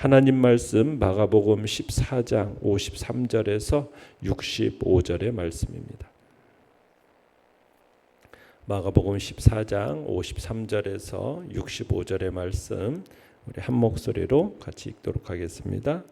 하나님 말씀 마가복음 14장 53절에서 65절의 말씀입니다. 마가복음 14장 53절에서 65절의 말씀 우리 한 목소리로 같이 읽도록 하겠습니다.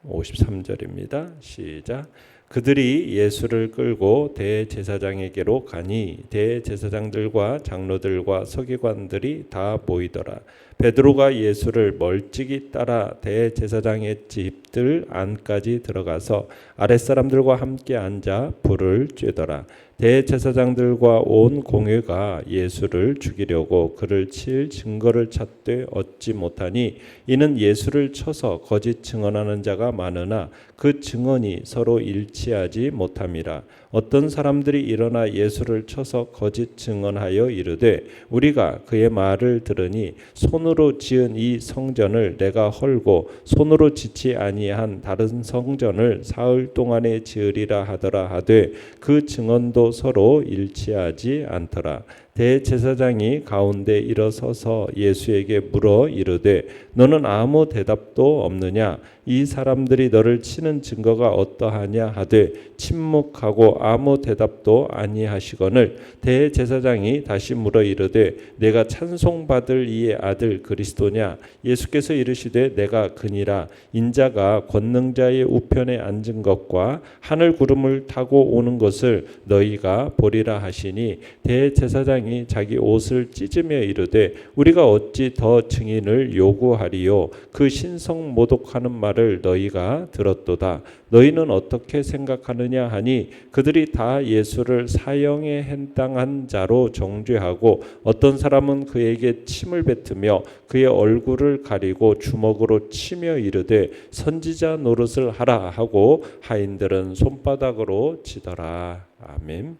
53절입니다. 시작. 그들이 예수를 끌고 대제사장에게로 가니 대제사장들과 장로들과 서기관들이 다 모이더라. 베드로가 예수를 멀찍이 따라 대제사장의 집들 안까지 들어가서 아랫사람들과 함께 앉아 불을 쬐더라. 대제사장들과 온 공회가 예수를 죽이려고 그를 칠 증거를 찾되 얻지 못하니 이는 예수를 쳐서 거짓 증언하는 자가 많으나 그 증언이 서로 일치하지 못함이라. 어떤 사람들이 일어나 예수를 쳐서 거짓 증언하여 이르되 우리가 그의 말을 들으니 손으로 지은 이 성전을 내가 헐고 손으로 짓지 아니한 다른 성전을 사흘 동안에 지으리라 하더라 하되 그 증언도 서로 일치하지 않더라. 대제사장이 가운데 일어서서 예수에게 물어 이르되 너는 아무 대답도 없느냐? 이 사람들이 너를 치는 증거가 어떠하냐 하되 침묵하고 아무 대답도 아니하시거늘 대제사장이 다시 물어 이르되 내가 찬송받을 이의 아들 그리스도냐? 예수께서 이르시되 내가 그니라. 인자가 권능자의 우편에 앉은 것과 하늘 구름을 타고 오는 것을 너희가 보리라 하시니 대제사장이 자기 옷을 찢으며 이르되 우리가 어찌 더 증인을 요구하리요? 그 신성 모독하는 말을 너희가 들었도다. 너희는 어떻게 생각하느냐 하니 그들이 다 예수를 사형에 해당한 자로 정죄하고 어떤 사람은 그에게 침을 뱉으며 그의 얼굴을 가리고 주먹으로 치며 이르되 선지자 노릇을 하라 하고 하인들은 손바닥으로 치더라. 아멘.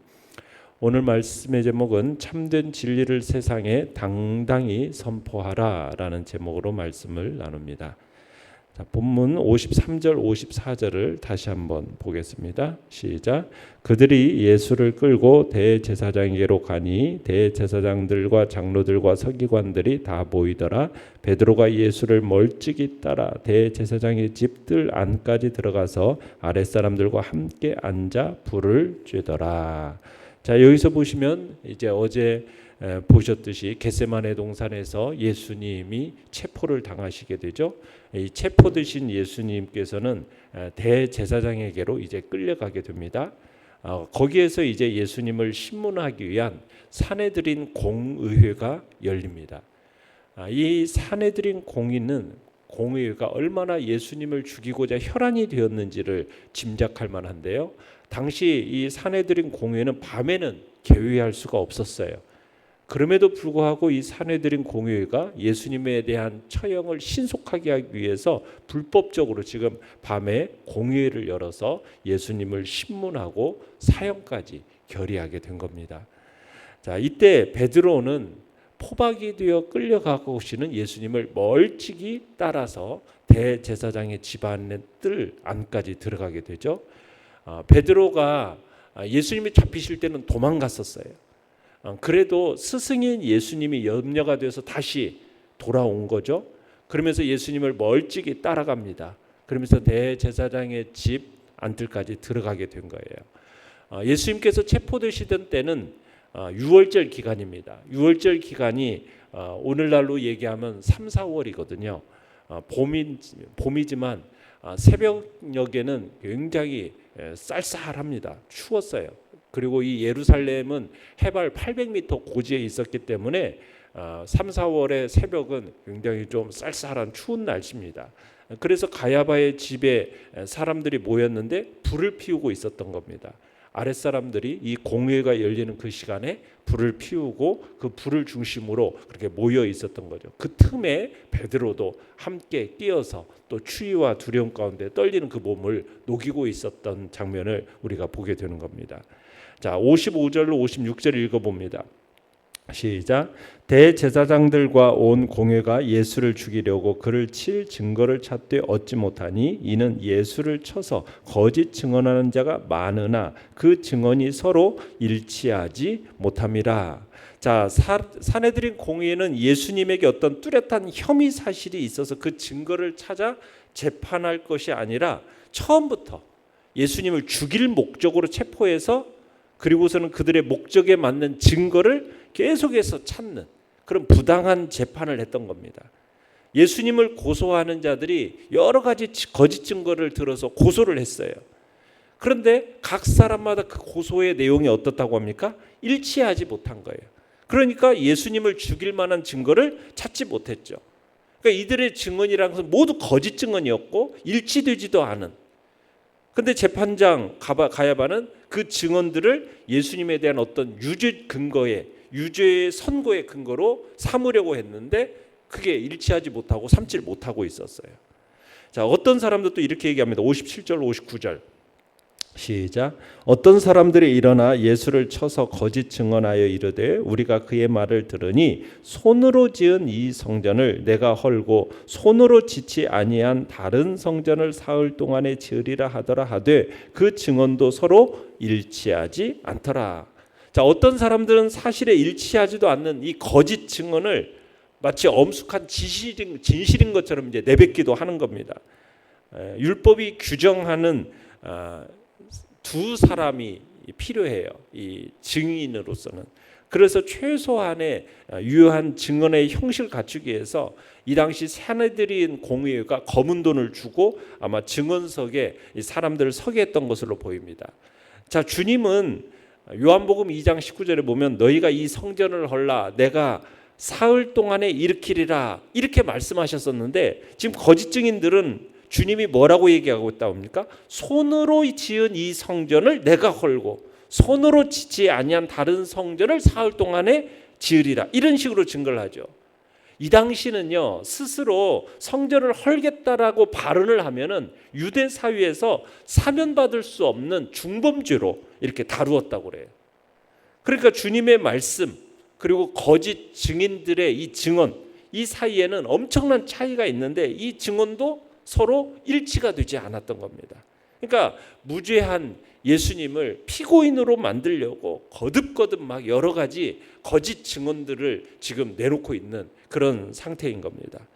오늘 말씀의 제목은 참된 진리를 세상에 당당히 선포하라 라는 제목으로 말씀을 나눕니다. 자, 본문 53절 54절을 다시 한번 보겠습니다. 시작. 그들이 예수를 끌고 대제사장에게로 가니 대제사장들과 장로들과 서기관들이 다 모이더라. 베드로가 예수를 멀찍이 따라 대제사장의 집들 안까지 들어가서 아랫사람들과 함께 앉아 불을 쬐더라. 자, 여기서 보시면 이제 어제 보셨듯이 겟세마네 동산에서 예수님이 체포를 당하시게 되죠. 이 체포되신 예수님께서는 대제사장에게로 이제 끌려가게 됩니다. 거기에서 이제 예수님을 신문하기 위한 산헤드린 공의회가 열립니다. 이 산헤드린 공의회가 얼마나 예수님을 죽이고자 혈안이 되었는지를 짐작할 만한데요. 당시 이 산헤드린 공회는 밤에는 개회할 수가 없었어요. 그럼에도 불구하고 이 산헤드린 공회가 예수님에 대한 처형을 신속하게 하기 위해서 불법적으로 지금 밤에 공회를 열어서 예수님을 신문하고 사형까지 결의하게 된 겁니다. 자, 이때 베드로는 포박이 되어 끌려가고 오시는 예수님을 멀찍이 따라서 대제사장의 집안들 안까지 들어가게 되죠. 베드로가 예수님이 잡히실 때는 도망갔었어요. 그래도 스승인 예수님이 염려가 돼서 다시 돌아온 거죠. 그러면서 예수님을 멀찍이 따라갑니다. 그러면서 대제사장의 집 안뜰까지 들어가게 된 거예요. 예수님께서 체포되시던 때는 유월절 기간입니다. 유월절 기간이 오늘날로 얘기하면 3, 4월이거든요. 봄이지만 새벽녘에는 굉장히 쌀쌀합니다. 추웠어요. 그리고 이 예루살렘은 해발 800m 고지에 있었기 때문에 3, 4월의 새벽은 굉장히 좀 쌀쌀한 추운 날씨입니다. 그래서 가야바의 집에 사람들이 모였는데 불을 피우고 있었던 겁니다. 아랫사람들이 이 공회가 열리는 그 시간에 불을 피우고 그 불을 중심으로 그렇게 모여 있었던 거죠. 그 틈에 베드로도 함께 끼어서 또 추위와 두려움 가운데 떨리는 그 몸을 녹이고 있었던 장면을 우리가 보게 되는 겁니다. 자, 55절로 56절 읽어봅니다. 시작. 대제사장들과 온 공회가 예수를 죽이려고 그를 칠 증거를 찾되 얻지 못하니 이는 예수를 쳐서 거짓 증언하는 자가 많으나 그 증언이 서로 일치하지 못함이라. 자, 산헤드린 공회는 예수님에게 어떤 뚜렷한 혐의 사실이 있어서 그 증거를 찾아 재판할 것이 아니라 처음부터 예수님을 죽일 목적으로 체포해서 그리고서는 그들의 목적에 맞는 증거를 계속해서 찾는 그런 부당한 재판을 했던 겁니다. 예수님을 고소하는 자들이 여러 가지 거짓 증거를 들어서 고소를 했어요. 그런데 각 사람마다 그 고소의 내용이 어떻다고 합니까? 일치하지 못한 거예요. 그러니까 예수님을 죽일 만한 증거를 찾지 못했죠. 그러니까 이들의 증언이라는 것은 모두 거짓 증언이었고 일치되지도 않은. 근데 재판장 가야바는 그 증언들을 예수님에 대한 어떤 유죄의 선고의 근거로 삼으려고 했는데 그게 일치하지 못하고 삼지를 못하고 있었어요. 자, 어떤 사람들도 이렇게 얘기합니다. 57절 59절 시작. 어떤 사람들이 일어나 예수를 쳐서 거짓 증언하여 이르되 우리가 그의 말을 들으니 손으로 지은 이 성전을 내가 헐고 손으로 짓지 아니한 다른 성전을 사흘 동안에 지으리라 하더라 하되 그 증언도 서로 일치하지 않더라. 자, 어떤 사람들은 사실에 일치하지도 않는 이 거짓 증언을 마치 엄숙한 진실인 것처럼 이제 내뱉기도 하는 겁니다. 율법이 규정하는 두 사람이 필요해요. 이 증인으로서는. 그래서 최소한의 유효한 증언의 형식을 갖추기 위해서 이 당시 산헤드린 공회가 검은 돈을 주고 아마 증언석에 사람들을 서게 했던 것으로 보입니다. 자, 주님은 요한복음 2장 19절에 보면 너희가 이 성전을 헐라 내가 사흘 동안에 일으키리라 이렇게 말씀하셨었는데 지금 거짓 증인들은 주님이 뭐라고 얘기하고 있다고 합니까? 손으로 지은 이 성전을 내가 헐고 손으로 짓지 아니한 다른 성전을 사흘 동안에 지으리라 이런 식으로 증거를 하죠. 이 당시는요 스스로 성전을 헐겠다라고 발언을 하면은 유대 사회에서 사면받을 수 없는 중범죄로 이렇게 다루었다고 그래요. 그러니까 주님의 말씀 그리고 거짓 증인들의 이 증언 이 사이에는 엄청난 차이가 있는데 이 증언도 서로 일치가 되지 않았던 겁니다. 그러니까 무죄한 예수님을 피고인으로 만들려고 거듭거듭 막 여러 가지 거짓 증언들을 지금 내놓고 있는 그런 상태인 겁니다.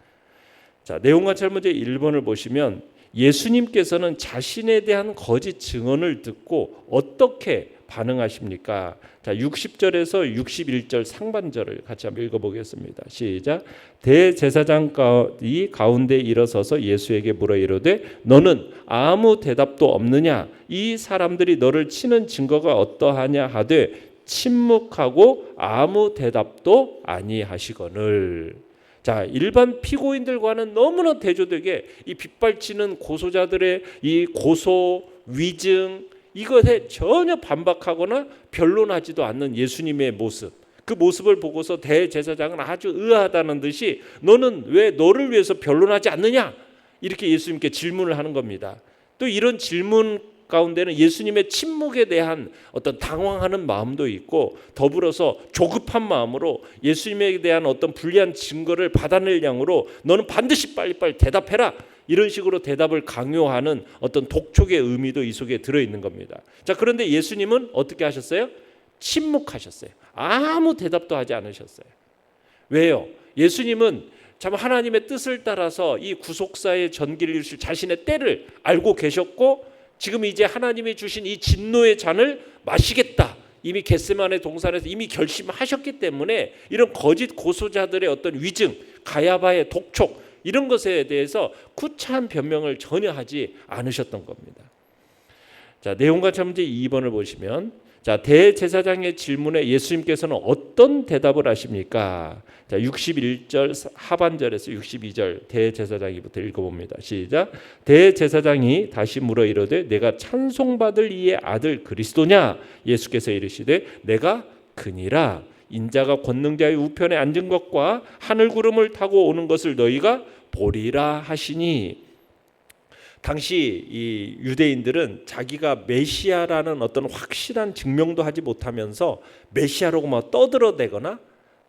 자, 내용관찰 문제 1번을 보시면 예수님께서는 자신에 대한 거짓 증언을 듣고 어떻게 반응하십니까? 자, 60절에서 61절 상반절을 같이 한번 읽어보겠습니다. 시작. 대제사장이 가운데 일어서서 예수에게 물어 이르되 너는 아무 대답도 없느냐? 이 사람들이 너를 치는 증거가 어떠하냐 하되 침묵하고 아무 대답도 아니하시거늘. 자, 일반 피고인들과는 너무나 대조되게 이 빗발치는 고소자들의 이 고소 위증 이것에 전혀 반박하거나 변론하지도 않는 예수님의 모습, 그 모습을 보고서 대제사장은 아주 의아하다는 듯이 너는 왜 너를 위해서 변론하지 않느냐 이렇게 예수님께 질문을 하는 겁니다. 또 이런 질문 가운데는 예수님의 침묵에 대한 어떤 당황하는 마음도 있고 더불어서 조급한 마음으로 예수님에 대한 어떤 불리한 증거를 받아낼 양으로 너는 반드시 빨리빨리 대답해라 이런 식으로 대답을 강요하는 어떤 독촉의 의미도 이 속에 들어있는 겁니다. 자, 그런데 예수님은 어떻게 하셨어요? 침묵하셨어요. 아무 대답도 하지 않으셨어요. 왜요? 예수님은 참 하나님의 뜻을 따라서 이 구속사의 전기를 이루실 자신의 때를 알고 계셨고 지금 이제 하나님이 주신 이 진노의 잔을 마시겠다. 이미 겟세마네 동산에서 이미 결심하셨기 때문에 이런 거짓 고소자들의 어떤 위증, 가야바의 독촉 이런 것에 대해서 구차한 변명을 전혀 하지 않으셨던 겁니다. 자, 내용관찰 문제 2번을 보시면 자, 대제사장의 질문에 예수님께서는 어떤 대답을 하십니까? 자, 61절 하반절에서 62절 대제사장이부터 읽어봅니다. 시작. 대제사장이 다시 물어 이르되 내가 찬송받을 이의 아들 그리스도냐? 예수께서 이르시되 내가 그니라. 인자가 권능자의 우편에 앉은 것과 하늘 구름을 타고 오는 것을 너희가 보리라 하시니. 당시 이 유대인들은 자기가 메시아라는 어떤 확실한 증명도 하지 못하면서 메시아라고 막 떠들어대거나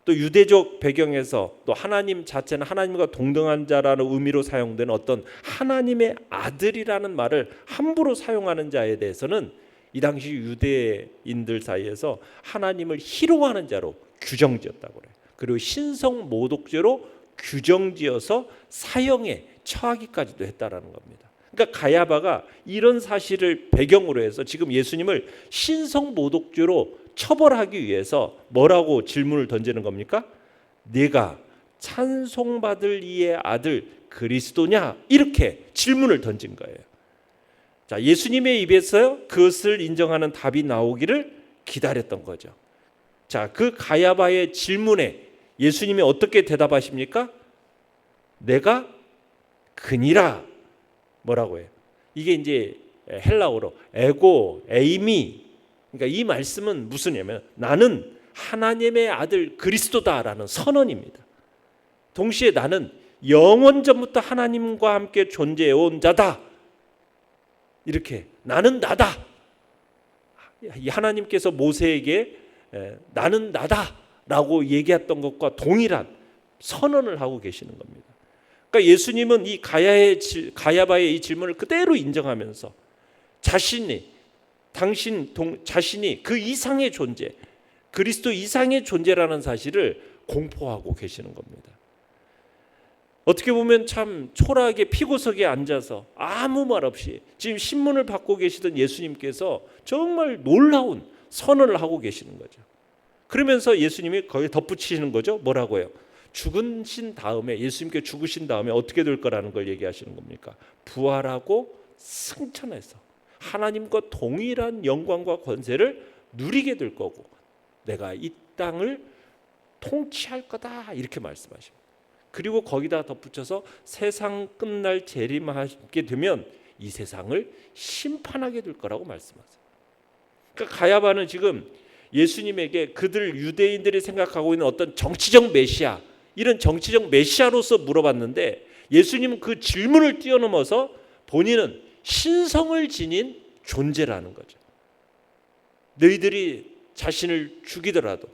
또 유대적 배경에서 또 하나님 자체는 하나님과 동등한 자라는 의미로 사용되는 어떤 하나님의 아들이라는 말을 함부로 사용하는 자에 대해서는 이 당시 유대인들 사이에서 하나님을 희롱하는 자로 규정지었다고 그래요. 그리고 신성 모독죄로 규정지어서 사형에 처하기까지도 했다라는 겁니다. 그러니까 가야바가 이런 사실을 배경으로 해서 지금 예수님을 신성 모독죄로 처벌하기 위해서 뭐라고 질문을 던지는 겁니까? 네가 찬송받을 이의 아들 그리스도냐? 이렇게 질문을 던진 거예요. 자, 예수님의 입에서 그것을 인정하는 답이 나오기를 기다렸던 거죠. 자, 그 가야바의 질문에 예수님이 어떻게 대답하십니까? 내가 그니라. 뭐라고 해요? 이게 이제 헬라어로 에고 에이미. 그러니까 이 말씀은 무슨냐면 나는 하나님의 아들 그리스도다라는 선언입니다. 동시에 나는 영원 전부터 하나님과 함께 존재해 온 자다. 이렇게 나는 나다. 하나님께서 모세에게 나는 나다라고 얘기했던 것과 동일한 선언을 하고 계시는 겁니다. 그러니까 예수님은 이 가야바의 이 질문을 그대로 인정하면서 자신이 그 이상의 존재, 그리스도 이상의 존재라는 사실을 공포하고 계시는 겁니다. 어떻게 보면 참 초라하게 피고석에 앉아서 아무 말 없이 지금 신문을 받고 계시던 예수님께서 정말 놀라운 선언을 하고 계시는 거죠. 그러면서 예수님이 거기에 덧붙이시는 거죠. 뭐라고요? 죽으신 다음에, 예수님께 죽으신 다음에 어떻게 될 거라는 걸 얘기하시는 겁니까? 부활하고 승천해서 하나님과 동일한 영광과 권세를 누리게 될 거고 내가 이 땅을 통치할 거다 이렇게 말씀하십니다. 그리고 거기다 덧붙여서 세상 끝날 재림하게 되면 이 세상을 심판하게 될 거라고 말씀하세요. 그러니까 가야바는 지금 예수님에게 그들 유대인들이 생각하고 있는 어떤 정치적 메시아, 이런 정치적 메시아로서 물어봤는데 예수님은 그 질문을 뛰어넘어서 본인은 신성을 지닌 존재라는 거죠. 너희들이 자신을 죽이더라도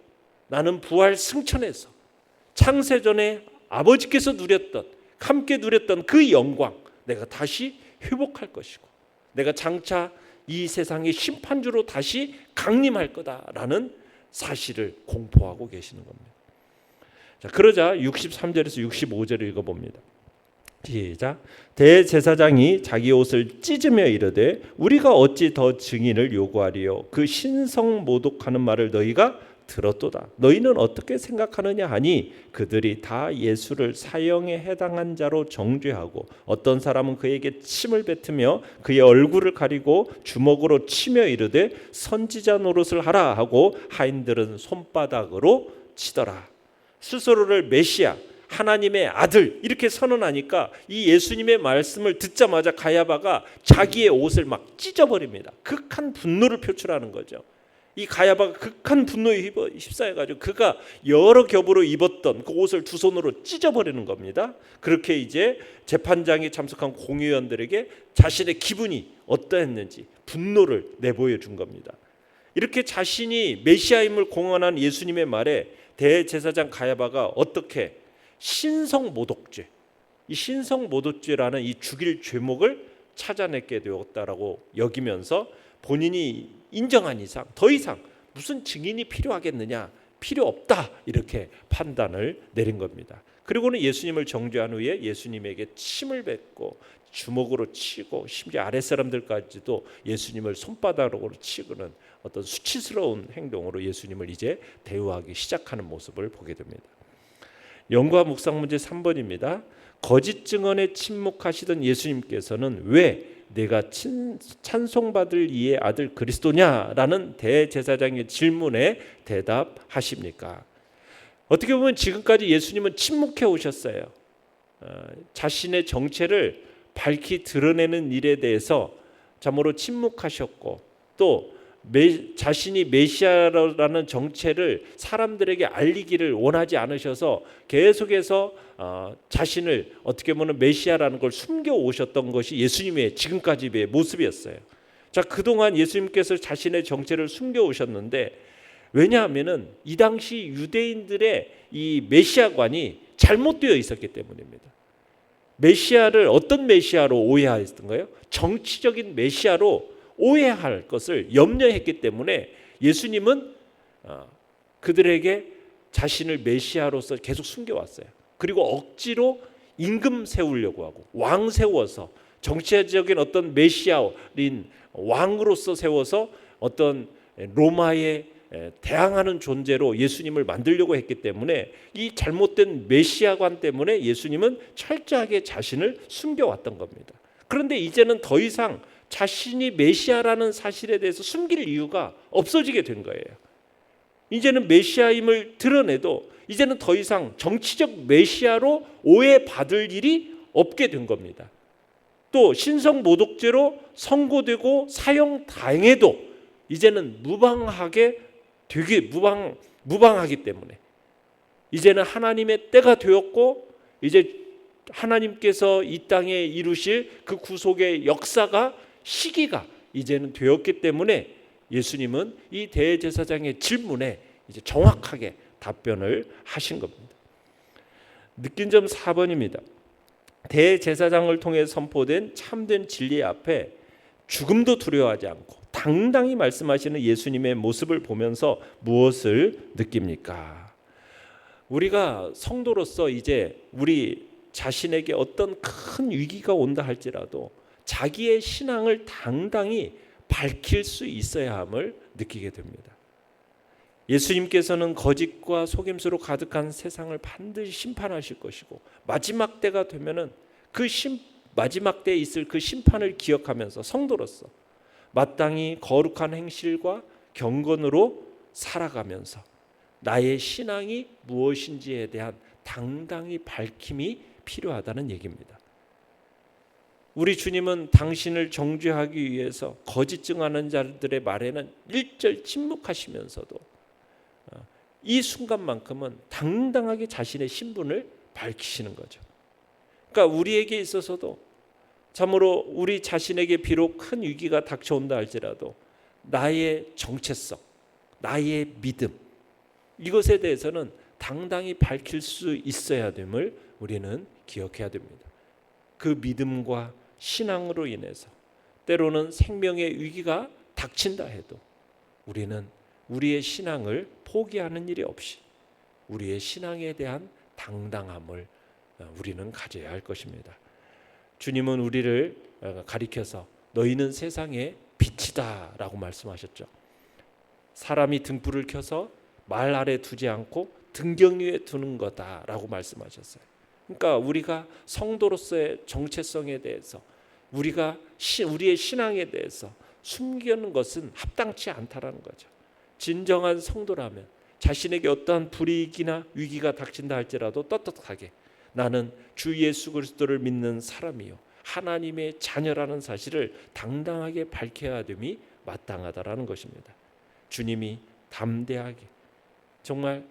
나는 부활 승천해서 창세전에 아버지께서 누렸던, 함께 누렸던 그 영광 내가 다시 회복할 것이고 내가 장차 이 세상의 심판주로 다시 강림할 거다라는 사실을 공포하고 계시는 겁니다. 자, 그러자 63절에서 65절을 읽어봅니다. 시작. 대제사장이 자기 옷을 찢으며 이르되 우리가 어찌 더 증인을 요구하리요? 그 신성 모독하는 말을 너희가 들었도다. 너희는 어떻게 생각하느냐 하니 그들이 다 예수를 사형에 해당한 자로 정죄하고 어떤 사람은 그에게 침을 뱉으며 그의 얼굴을 가리고 주먹으로 치며 이르되 선지자 노릇을 하라 하고 하인들은 손바닥으로 치더라. 스스로를 메시아, 하나님의 아들 이렇게 선언하니까 이 예수님의 말씀을 듣자마자 가야바가 자기의 옷을 막 찢어버립니다. 극한 분노를 표출하는 거죠. 이 가야바가 극한 분노에 휩싸여가지고 그가 여러 겹으로 입었던 그 옷을 두 손으로 찢어버리는 겁니다. 그렇게 이제 재판장에 참석한 공의원들에게 자신의 기분이 어떠했는지 분노를 내보여 준 겁니다. 이렇게 자신이 메시아임을 공언한 예수님의 말에 대제사장 가야바가 어떻게 신성모독죄, 이 신성모독죄라는 이 죽일 죄목을 찾아내게 되었다라고 여기면서 본인이 인정한 이상 더 이상 무슨 증인이 필요하겠느냐, 필요 없다 이렇게 판단을 내린 겁니다. 그리고는 예수님을 정죄한 후에 예수님에게 침을 뱉고 주먹으로 치고 심지어 아랫사람들까지도 예수님을 손바닥으로 치고는 어떤 수치스러운 행동으로 예수님을 이제 대우하기 시작하는 모습을 보게 됩니다. 연구와 묵상 문제 3번입니다. 거짓 증언에 침묵하시던 예수님께서는 왜 내가 찬송받을 이의 아들 그리스도냐라는 대제사장의 질문에 대답하십니까? 어떻게 보면 지금까지 예수님은 침묵해 오셨어요. 자신의 정체를 밝히 드러내는 일에 대해서 참으로 침묵하셨고 또 자신이 메시아라는 정체를 사람들에게 알리기를 원하지 않으셔서 계속해서 자신을 어떻게 보면 메시아라는 걸 숨겨 오셨던 것이 예수님의 지금까지의 모습이었어요. 자, 그동안 예수님께서 자신의 정체를 숨겨 오셨는데 왜냐하면은 이 당시 유대인들의 이 메시아관이 잘못되어 있었기 때문입니다. 메시아를 어떤 메시아로 오해했던가요? 정치적인 메시아로 오해할 것을 염려했기 때문에 예수님은 그들에게 자신을 메시아로서 계속 숨겨왔어요. 그리고 억지로 임금 세우려고 하고 왕 세워서 정치적인 어떤 메시아인 왕으로서 세워서 어떤 로마에 대항하는 존재로 예수님을 만들려고 했기 때문에 이 잘못된 메시아관 때문에 예수님은 철저하게 자신을 숨겨왔던 겁니다. 그런데 이제는 더 이상 자신이 메시아라는 사실에 대해서 숨길 이유가 없어지게 된 거예요. 이제는 메시아임을 드러내도 이제는 더 이상 정치적 메시아로 오해받을 일이 없게 된 겁니다. 또 신성모독죄로 선고되고 사형당해도 이제는 무방하기 때문에 이제는 하나님의 때가 되었고 이제 하나님께서 이 땅에 이루실 그 구속의 역사가 시기가 이제는 되었기 때문에 예수님은 이 대제사장의 질문에 이제 정확하게 답변을 하신 겁니다. 느낀 점 4번입니다. 대제사장을 통해 선포된 참된 진리 앞에 죽음도 두려워하지 않고 당당히 말씀하시는 예수님의 모습을 보면서 무엇을 느낍니까? 우리가 성도로서 이제 우리 자신에게 어떤 큰 위기가 온다 할지라도 자기의 신앙을 당당히 밝힐 수 있어야 함을 느끼게 됩니다. 예수님께서는 거짓과 속임수로 가득한 세상을 반드시 심판하실 것이고 마지막 때가 되면은 마지막 때에 있을 그 심판을 기억하면서 성도로서 마땅히 거룩한 행실과 경건으로 살아가면서 나의 신앙이 무엇인지에 대한 당당히 밝힘이 필요하다는 얘기입니다. 우리 주님은 당신을 정죄하기 위해서 거짓 증하는 자들의 말에는 일절 침묵하시면서도 이 순간만큼은 당당하게 자신의 신분을 밝히시는 거죠. 그러니까 우리에게 있어서도 참으로 우리 자신에게 비록 큰 위기가 닥쳐온다 할지라도 나의 정체성, 나의 믿음 이것에 대해서는 당당히 밝힐 수 있어야 됨을 우리는 기억해야 됩니다. 그 믿음과 신앙으로 인해서 때로는 생명의 위기가 닥친다 해도 우리는 우리의 신앙을 포기하는 일이 없이 우리의 신앙에 대한 당당함을 우리는 가져야 할 것입니다. 주님은 우리를 가리켜서 너희는 세상의 빛이다 라고 말씀하셨죠. 사람이 등불을 켜서 말 아래 두지 않고 등경 위에 두는 거다라고 말씀하셨어요. 그러니까 우리가 성도로서의 정체성에 대해서 우리의 신앙에 대해서 숨기는 것은 합당치 않다라는 거죠. 진정한 성도라면 자신에게 어떠한 불이익이나 위기가 닥친다 할지라도 떳떳하게 나는 주 예수 그리스도를 믿는 사람이요 하나님의 자녀라는 사실을 당당하게 밝혀야 됨이 마땅하다라는 것입니다. 주님이 담대하게 정말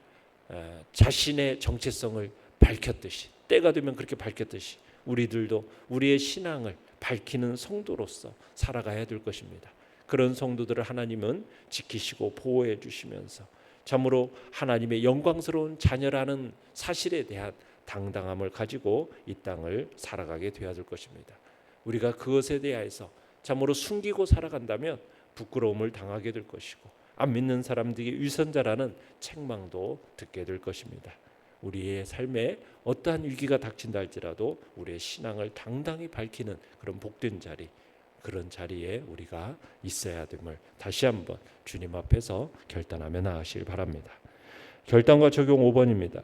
자신의 정체성을 밝혔듯이 때가 되면 그렇게 밝혔듯이 우리들도 우리의 신앙을 밝히는 성도로서 살아가야 될 것입니다. 그런 성도들을 하나님은 지키시고 보호해 주시면서 참으로 하나님의 영광스러운 자녀라는 사실에 대한 당당함을 가지고 이 땅을 살아가게 되어야 될 것입니다. 우리가 그것에 대해서 참으로 숨기고 살아간다면 부끄러움을 당하게 될 것이고 안 믿는 사람들이 위선자라는 책망도 듣게 될 것입니다. 우리의 삶에 어떠한 위기가 닥친다 할지라도 우리의 신앙을 당당히 밝히는 그런 복된 자리, 그런 자리에 우리가 있어야 됨을 다시 한번 주님 앞에서 결단하며 나아가시길 바랍니다. 결단과 적용 5번입니다.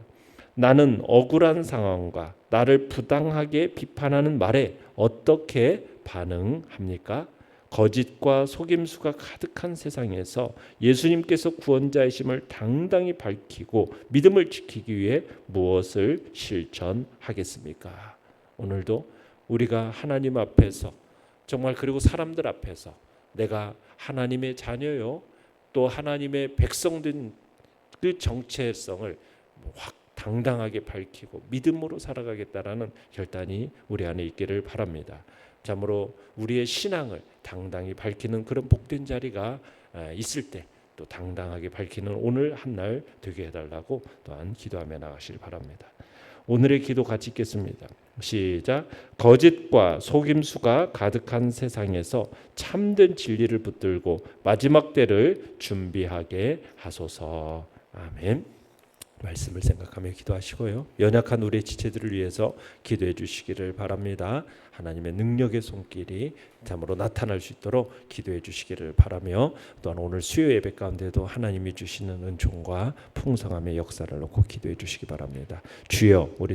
나는 억울한 상황과 나를 부당하게 비판하는 말에 어떻게 반응합니까? 거짓과 속임수가 가득한 세상에서 예수님께서 구원자이심을 당당히 밝히고 믿음을 지키기 위해 무엇을 실천하겠습니까? 오늘도 우리가 하나님 앞에서 정말 그리고 사람들 앞에서 내가 하나님의 자녀요 또 하나님의 백성된 그 정체성을 확 당당하게 밝히고 믿음으로 살아가겠다라는 결단이 우리 안에 있기를 바랍니다. 참으로 우리의 신앙을 당당히 밝히는 그런 복된 자리가 있을 때 또 당당하게 밝히는 오늘 한 날 되게 해달라고 또한 기도하며 나가시길 바랍니다. 오늘의 기도 같이 읽겠습니다. 시작. 거짓과 속임수가 가득한 세상에서 참된 진리를 붙들고 마지막 때를 준비하게 하소서. 아멘. 말씀을 생각하며 기도하시고요. 연약한 우리의 지체들을 위해서 기도해 주시기를 바랍니다. 하나님의 능력의 손길이 참으로 나타날 수 있도록 기도해 주시기를 바라며, 또한 오늘 수요 예배 가운데도 하나님이 주시는 은총과 풍성함의 역사를 놓고 기도해 주시기 바랍니다. 주여, 우리